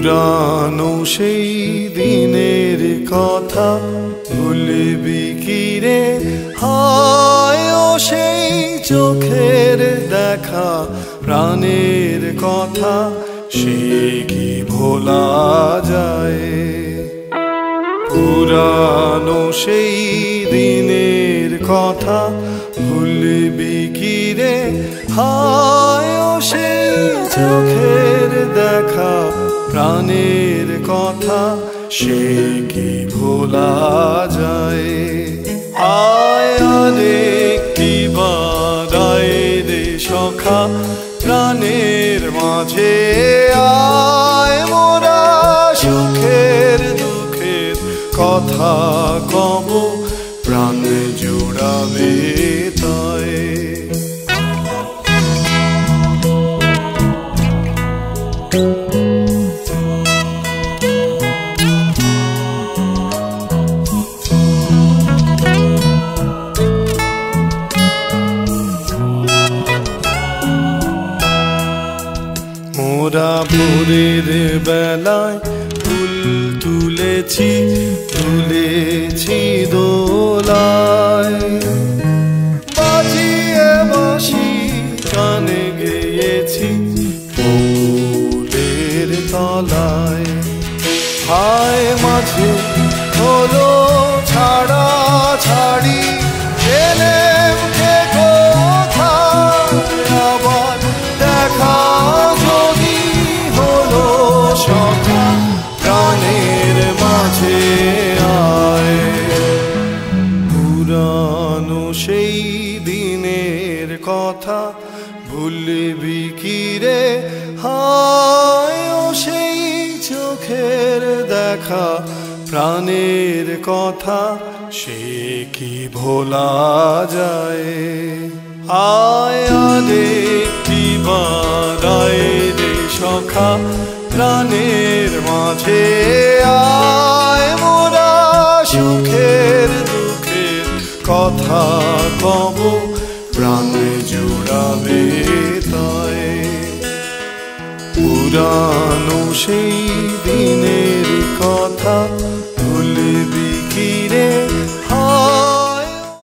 পুরানো সেই দিনের কথা ভুলবি কি রে? হায় ও সেই চোখের দেখা, প্রাণের কথা সে কি ভোলা যায়? পুরানো সেই দিনের কথা ভুলবি কি রে? হায় ও সেই চোখের দেখা, প্রাণের কথা সে কি ভোলা যায়? আয় আরেকটি বার আয় রে সখা, প্রাণের মাঝে আয় মোরা সুখের দুঃখের কথা কব, প্রাণ জুড়াবে তাই। মোরা ভোরের বেলায় ফুল তুলেছি, তুলেছি দোলায়, বাজিয়ে বাঁশি গানে গেয়েছি ফুলের তলায়। হায় মাঝে হলো ছাড়া ছাড়ি, এলেম কে কোথায় আবার দেখা যদি হলো সখা, প্রাণের মাঝে আয়। পুরানো সেই দিনের কথা ভুলবি কি রে? হায় ও সেই চোখের দেখা, প্রাণের কথা সে কি ভোলা যায়? আয় আরেকটি বার আয় রে সখা, প্রাণের মাঝে আয় মোরা সুখের দুঃখের কথা কব, প্রাণ জুড়াবে তাই। পুরানো সেই দিন